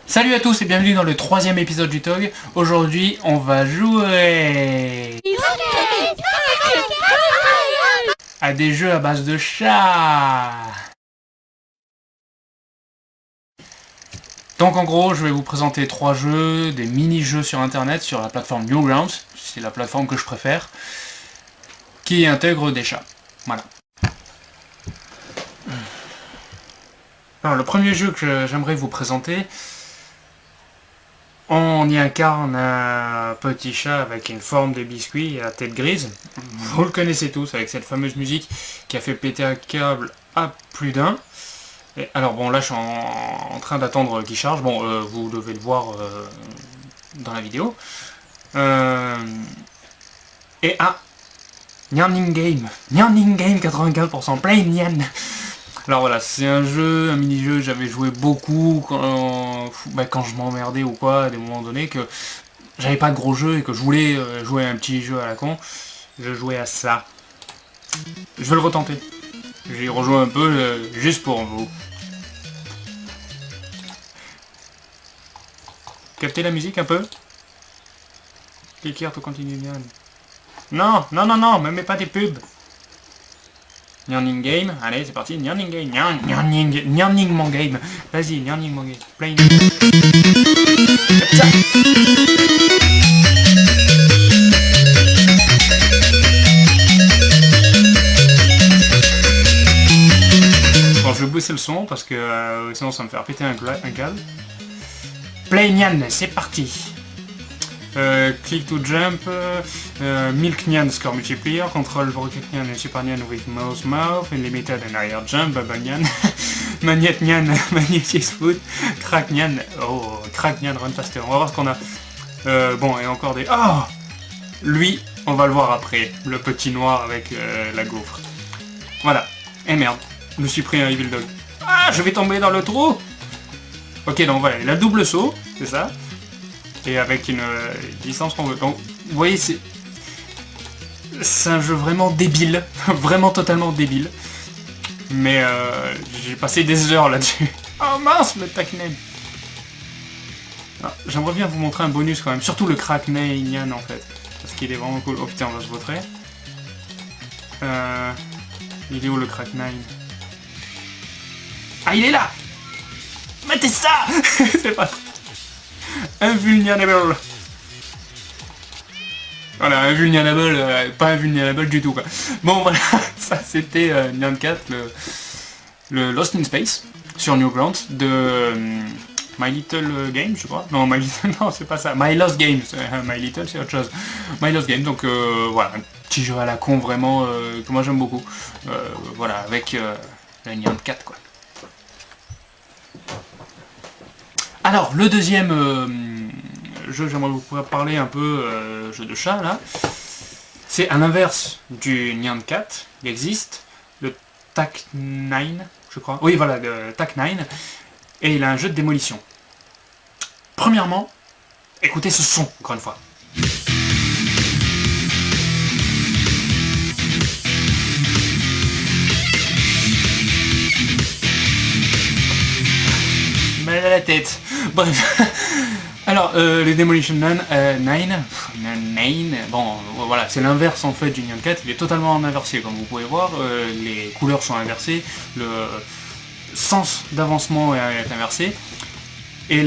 Salut à tous et bienvenue dans le 3e épisode du TOG. Aujourd'hui, on va jouer à des jeux à base de chats. Donc en gros, je vais vous présenter 3 jeux, des mini-jeux sur internet, sur la plateforme Newgrounds, c'est la plateforme que je préfère, qui intègre des chats. Voilà. Alors le premier jeu que j'aimerais vous présenter, on y incarne un petit chat avec une forme de biscuit et la tête grise. Vous le connaissez tous avec cette fameuse musique qui a fait péter un câble à plus d'un. Et alors bon, là je suis en train d'attendre qu'il charge. Bon, vous devez le voir dans la vidéo. Et Nyanning Game. Nyanning Game 95%. Play Nyan. Alors voilà, c'est un jeu, un mini-jeu, j'avais joué beaucoup quand je m'emmerdais ou quoi, à des moments donnés, que j'avais pas de gros jeu et que je voulais jouer à un petit jeu à la con. Je jouais à ça. Je vais le retenter. J'ai rejoué un peu, juste pour vous. Captez la musique un peu? Click here to continue Nyan. Non, non, non, non, me mets pas des pubs. Nyanning Game, allez c'est parti, Nyanning Game, Nyanning mon game, vas-y, Nyanning mon game, play. Bon, je vais baisser le son parce que sinon ça va me faire péter un câble. Play Nyan, c'est parti. Click to jump, Milk Nyan score multiplier, control Rocket Nyan and Super Nyan with mouse mouth, unlimited and higher jump, Bubble Nyan, Magnet Nyan, Magnetic foot, Crack Nyan, oh, Crack Nyan run faster. On va voir ce qu'on a. Bon, et encore des... Oh, lui, on va le voir après, le petit noir avec la gaufre. Voilà. Et merde, je me suis pris un Evil Dog. Ah, je vais tomber dans le trou. Ok, donc voilà, il a double saut, c'est ça. Et avec une distance qu'on veut. Donc, vous voyez, c'est un jeu vraiment débile, vraiment totalement débile. Mais j'ai passé des heures là-dessus. Oh mince, le Tackname. J'aimerais bien vous montrer un bonus quand même, surtout le Crackname en fait, parce qu'il est vraiment cool. Oh putain, on va se vautrer. Il est où le Crackname? Ah, il est là. Mettez ça. C'est pas... Invulnerable. Voilà, invulnerable, pas invulnerable du tout quoi. Bon voilà, ça c'était Nyan 4, le Lost in Space, sur Newgrounds, de My Little Game, je crois. Non, My Little, non c'est pas ça, My Lost Game, My Little c'est autre chose. My Lost Game, donc voilà, un petit jeu à la con vraiment, que moi j'aime beaucoup. Voilà, avec le Nyan 4 quoi. Alors, le deuxième jeu, j'aimerais vous parler un peu, jeu de chat, là. C'est à l'inverse du Nyan 4, il existe le Tacknine, je crois. Oui, voilà, le Tacknine. Et il a un jeu de démolition. Premièrement, écoutez ce son, encore une fois. Mal à la tête. Bref. Alors, les Demolition 9, bon, voilà, c'est l'inverse en fait du Nyan 4, il est totalement en inversé, comme vous pouvez voir, les couleurs sont inversées, le sens d'avancement est inversé, et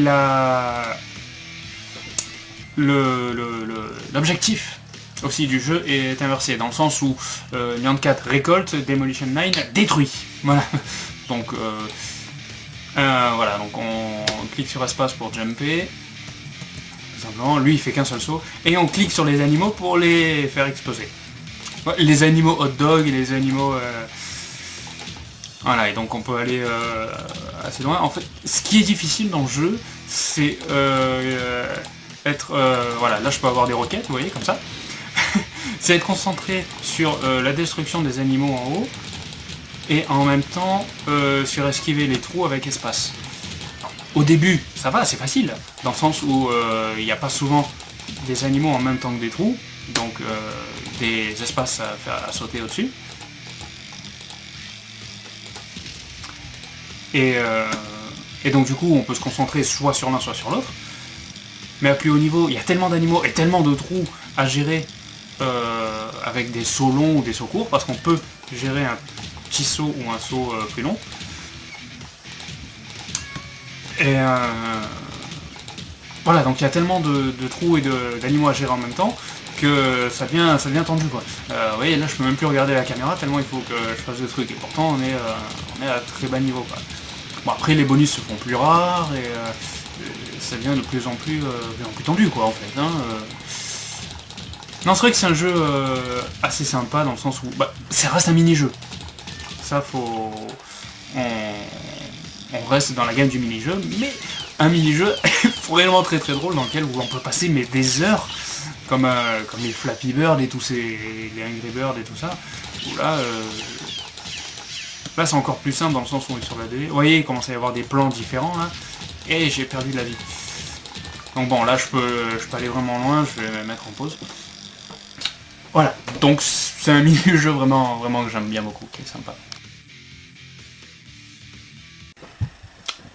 l'objectif aussi du jeu est inversé, dans le sens où Nyan 4 récolte, Demolition 9 détruit. Voilà. Donc, voilà, donc on clique sur espace pour jumper. Simplement, lui il fait qu'un seul saut. Et on clique sur les animaux pour les faire exploser. Les animaux hot dog et les animaux... Voilà, et donc on peut aller assez loin. En fait, ce qui est difficile dans le jeu, c'est être... voilà, là je peux avoir des roquettes, vous voyez, comme ça. C'est être concentré sur la destruction des animaux en haut, et en même temps sur esquiver les trous avec espace. Au début, ça va, c'est facile, dans le sens où il n'y a pas souvent des animaux en même temps que des trous, donc des espaces à sauter au-dessus. Et donc du coup on peut se concentrer soit sur l'un soit sur l'autre. Mais à plus haut niveau, il y a tellement d'animaux et tellement de trous à gérer avec des sauts longs ou des sauts courts, parce qu'on peut gérer un petit saut ou un saut plus long. Et voilà, donc il y a tellement de trous et d'animaux à gérer en même temps que ça devient tendu, quoi. Vous voyez, là je peux même plus regarder la caméra tellement il faut que je fasse des trucs, et pourtant on est à très bas niveau, quoi. Bon, après les bonus se font plus rares et ça devient de plus en plus tendu, quoi, en fait. Hein, Non, c'est vrai que c'est un jeu assez sympa dans le sens où ça reste un mini-jeu. Ça, on reste dans la gamme du mini-jeu, mais un mini-jeu réellement très très drôle dans lequel on peut passer des heures, comme les Flappy Bird et tous les Angry Bird et tout ça. Où là c'est encore plus simple dans le sens où on est sur la 2D. Vous voyez, il commence à y avoir des plans différents là, et j'ai perdu de la vie. Donc bon, là je peux aller vraiment loin, je vais me mettre en pause. Voilà, donc c'est un mini-jeu vraiment que j'aime bien beaucoup, qui est sympa.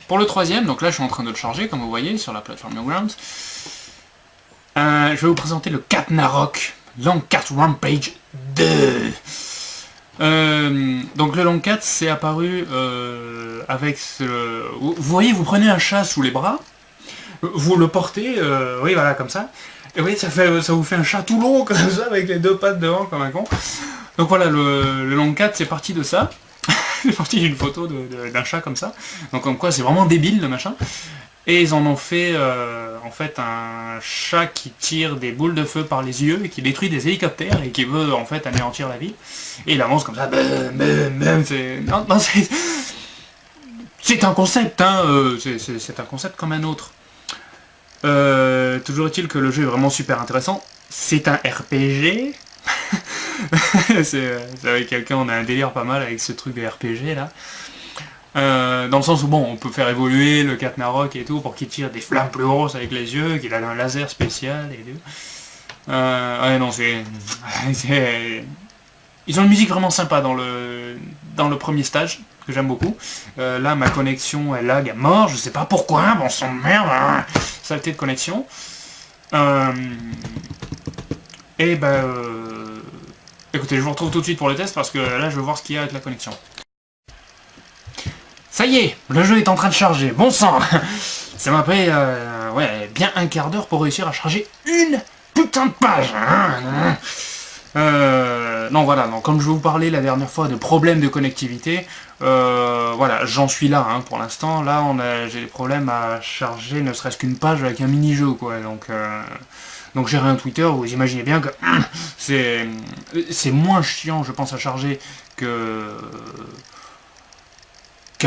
Pour le troisième, donc là je suis en train de le charger, comme vous voyez, sur la plateforme Newgrounds. Je vais vous présenter le Cat Narok Long Cat Rampage 2. Donc le Long Cat, c'est apparu avec vous voyez, vous prenez un chat sous les bras, vous le portez, oui voilà, comme ça. Et oui, ça vous fait un chat tout long comme ça, avec les deux pattes devant comme un con. Donc voilà, le Long Cat, c'est parti de ça. C'est parti d'une photo d'un chat comme ça. Donc comme quoi, c'est vraiment débile le machin. Et ils en ont fait en fait un chat qui tire des boules de feu par les yeux et qui détruit des hélicoptères et qui veut en fait anéantir la ville. Et il avance comme ça. C'est un concept, hein. C'est un concept comme un autre. Toujours est-il que le jeu est vraiment super intéressant. C'est un RPG. c'est avec quelqu'un, on a un délire pas mal avec ce truc de RPG là. Dans le sens où bon, on peut faire évoluer le Cat Narok et tout pour qu'il tire des flammes plus grosses avec les yeux, qu'il a un laser spécial et tout. Ouais non, ils ont une musique vraiment sympa dans le premier stage, que j'aime beaucoup. Là ma connexion elle lag à mort, je sais pas pourquoi, bon sang de merde, hein. Saleté de connexion. Et écoutez, je vous retrouve tout de suite pour le test parce que là je veux voir ce qu'il y a avec la connexion. Ça y est, le jeu est en train de charger, bon sang. Ça m'a pris bien un quart d'heure pour réussir à charger une putain de page, hein. Non voilà, donc, comme je vous parlais la dernière fois de problèmes de connectivité, voilà, j'en suis là, hein, pour l'instant. Là, j'ai des problèmes à charger ne serait-ce qu'une page avec un mini-jeu, quoi. Donc gérer un Twitter, vous imaginez bien que c'est moins chiant, je pense, à charger qu'un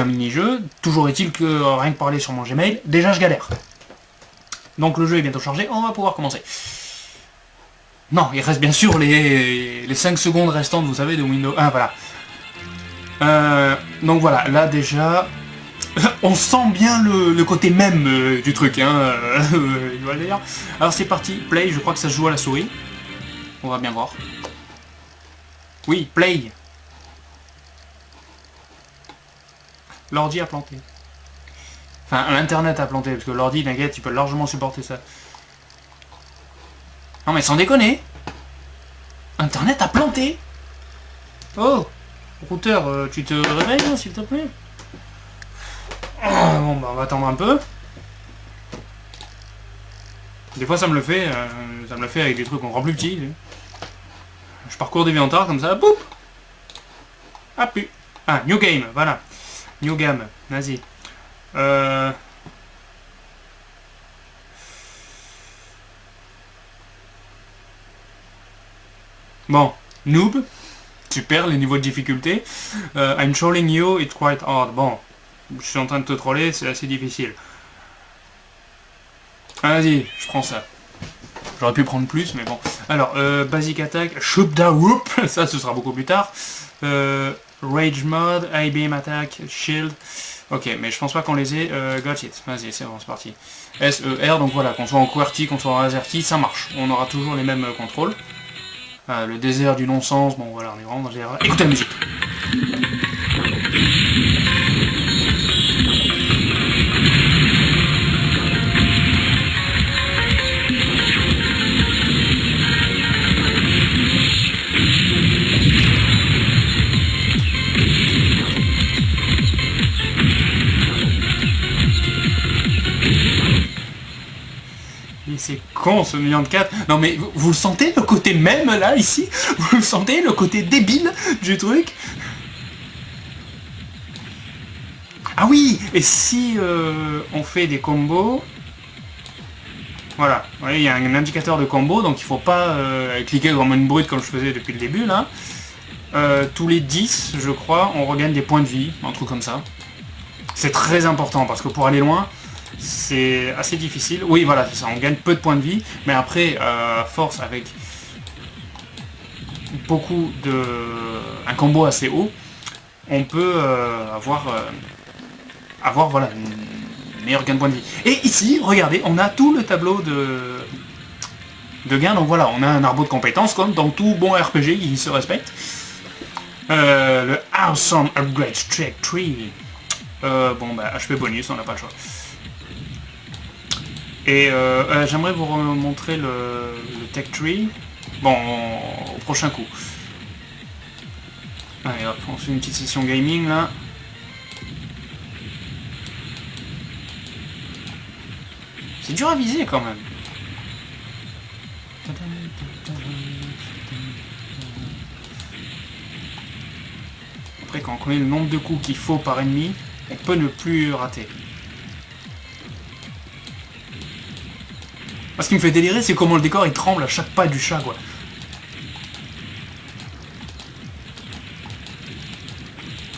mini-jeu. Toujours est-il que rien que parler sur mon Gmail, déjà je galère. Donc le jeu est bientôt chargé, on va pouvoir commencer. Non, il reste bien sûr les 5 secondes restantes, vous savez, de Windows 1, voilà. Donc voilà, là déjà, on sent bien le côté même du truc, hein, je dois le dire. Alors c'est parti, play, je crois que ça se joue à la souris. On va bien voir. Oui, play. L'ordi a planté. Enfin, l'internet a planté, parce que l'ordi, t'inquiète, il peut largement supporter ça. Non mais sans déconner, internet a planté. Oh, routeur, tu te réveilles, hein, s'il te plaît. Bon bah on va attendre un peu. Des fois ça me le fait avec des trucs encore plus petits. Je parcours des DeviantArt comme ça, boum. Ah pu. Ah, New Game, voilà. New Game, vas-y. Bon, noob, super, les niveaux de difficulté. I'm trolling you, it's quite hard. Bon, je suis en train de te troller, c'est assez difficile. Ah, vas-y, je prends ça. J'aurais pu prendre plus, mais bon. Alors, Basic Attack, Shoot da Whoop, ça ce sera beaucoup plus tard. Rage Mode, I-Beam Attack, Shield. Ok, mais je pense pas qu'on les ait. Got it. Vas-y, c'est bon, c'est parti. S, E, R, donc voilà, qu'on soit en QWERTY, qu'on soit en AZERTY, ça marche. On aura toujours les mêmes contrôles. Le désert du non-sens, bon voilà, on est vraiment dans les... Écoutez la musique. C'est con ce million de 4. Non mais vous le sentez le côté même là ici? Vous le sentez le côté débile du truc? Ah oui. Et si on fait des combos, voilà, vous voyez, il y a un indicateur de combo, donc il faut pas cliquer comme une brute comme je faisais depuis le début là. Tous les 10 je crois on regagne des points de vie, un truc comme ça. C'est très important parce que pour aller loin c'est assez difficile. Oui voilà, c'est ça, on gagne peu de points de vie, mais après force avec beaucoup de... un combo assez haut, on peut avoir voilà, une meilleure gain de points de vie. Et ici, regardez, on a tout le tableau de gains, donc voilà, on a un arbre de compétences, comme dans tout bon RPG, il se respecte. Le Awesome Upgrade Tech Tree. Bon bah HP bonus, on n'a pas le choix. Et j'aimerais vous remontrer le Tech Tree, bon, au prochain coup. Allez hop, on fait une petite session gaming là. C'est dur à viser quand même. Après quand on connaît le nombre de coups qu'il faut par ennemi, on peut ne plus rater. Ce qui me fait délirer, c'est comment le décor il tremble à chaque pas du chat, quoi.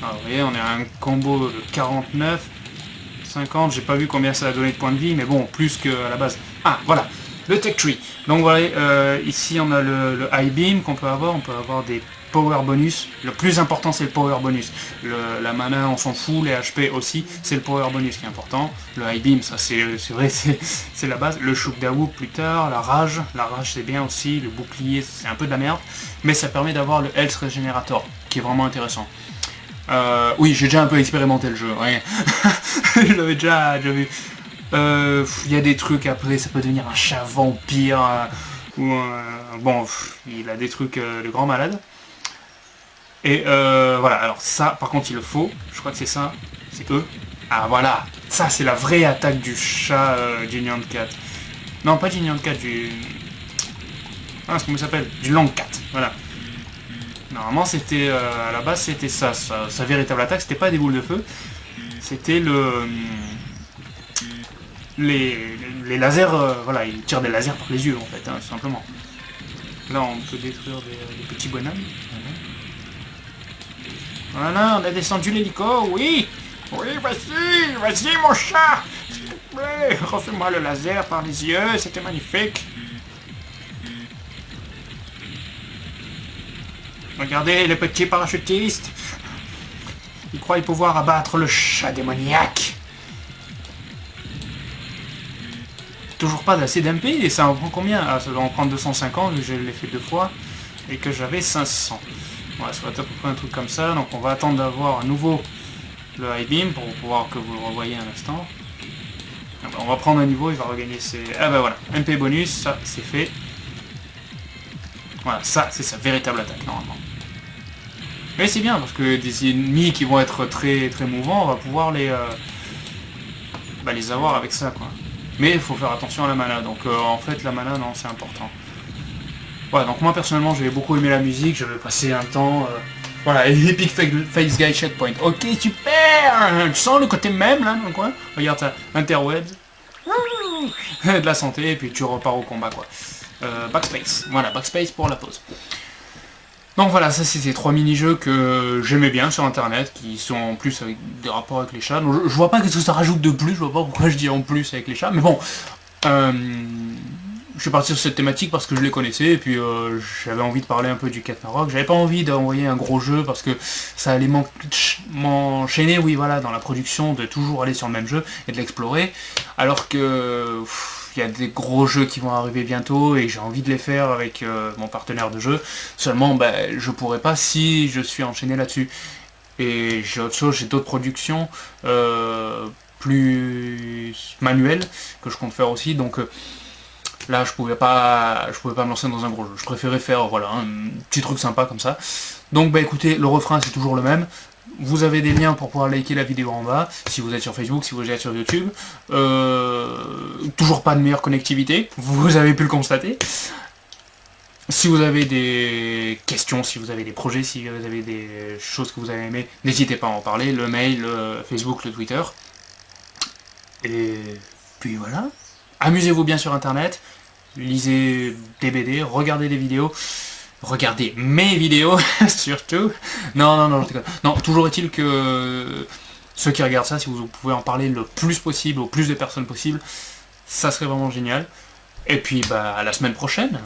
Alors, vous voyez, on est à un combo de 49, 50, j'ai pas vu combien ça a donné de points de vie, mais bon, plus qu'à la base. Ah, voilà, le Tech Tree. Donc voilà, ici on a le High Beam qu'on peut avoir, on peut avoir des Power Bonus. Le plus important c'est le Power Bonus. La mana on s'en fout, les HP aussi, c'est le Power Bonus qui est important. Le High Beam, ça c'est vrai, c'est la base. Le Shook Dawu plus tard, la rage c'est bien aussi, le bouclier c'est un peu de la merde, mais ça permet d'avoir le Health Regenerator, qui est vraiment intéressant. Oui, j'ai déjà un peu expérimenté le jeu, ouais. Je l'avais déjà vu. Il y a des trucs après, ça peut devenir un chat vampire, bon, il a des trucs de grand malade. Et voilà, alors ça, par contre, il le faut, je crois que c'est ça, c'est eux. Ah voilà, ça c'est la vraie attaque du chat Giant Cat. Non, pas Giant Cat, du... Ah, comment il s'appelle? Du Long Cat, voilà. Normalement, c'était, à la base, c'était ça, sa véritable attaque, c'était pas des boules de feu, c'était les lasers, voilà, il tire des lasers par les yeux, en fait, hein, tout simplement. Là, on peut détruire des petits bonhommes. Voilà, on a descendu l'hélico, oui. Oui, vas-y, mon chat. S'il te plaît, refais-moi le laser par les yeux, c'était magnifique. Regardez les petits parachutistes. Ils croient pouvoir abattre le chat démoniaque. Toujours pas d'assez d'MP, et ça en prend combien? Ah, ça doit en prendre 250, vu que je l'ai fait 2 fois, et que j'avais 500. Ouais, ça va être à peu près un truc comme ça, donc on va attendre d'avoir à nouveau le High Beam pour pouvoir que vous le revoyez un instant. Ah bah, on va prendre un niveau, il va regagner ses... Ah bah voilà, MP bonus, ça c'est fait. Voilà, ça c'est sa véritable attaque normalement. Mais c'est bien parce que des ennemis qui vont être très très mouvants, on va pouvoir les avoir avec ça quoi. Mais il faut faire attention à la mana, donc en fait la mana non c'est important. Voilà, donc moi personnellement j'ai beaucoup aimé la musique, je vais passer un temps... Voilà, Epic Face Guy Checkpoint. Ok, super. Tu sens le côté même là dans le coin? Regarde ça, interwebs. De la santé, et puis tu repars au combat quoi. Backspace, voilà, backspace pour la pause. Donc voilà, ça c'était 3 mini-jeux que j'aimais bien sur internet, qui sont en plus avec des rapports avec les chats. Donc, je vois pas qu'est-ce que ça rajoute de plus, je vois pas pourquoi je dis en plus avec les chats, mais bon, je suis parti sur cette thématique parce que je les connaissais et puis j'avais envie de parler un peu du Cat Maroc. J'avais pas envie d'envoyer un gros jeu parce que ça allait m'enchaîner, oui voilà, dans la production de toujours aller sur le même jeu et de l'explorer. Alors que il y a des gros jeux qui vont arriver bientôt et j'ai envie de les faire avec mon partenaire de jeu. Seulement, je pourrais pas si je suis enchaîné là-dessus. Et j'ai autre chose, j'ai d'autres productions plus manuelles que je compte faire aussi. Donc là, je pouvais pas me lancer dans un gros jeu. Je préférais faire voilà un petit truc sympa comme ça. Donc écoutez, le refrain c'est toujours le même. Vous avez des liens pour pouvoir liker la vidéo en bas, si vous êtes sur Facebook, si vous êtes sur YouTube. Toujours pas de meilleure connectivité, vous avez pu le constater. Si vous avez des questions, si vous avez des projets, si vous avez des choses que vous avez aimées, n'hésitez pas à en parler, le mail, le Facebook, le Twitter. Et puis voilà. Amusez-vous bien sur internet, lisez des BD, regardez des vidéos, regardez mes vidéos surtout. Non, je déconne. Non, toujours est-il que ceux qui regardent ça, si vous pouvez en parler le plus possible, au plus de personnes possible, ça serait vraiment génial. Et puis à la semaine prochaine.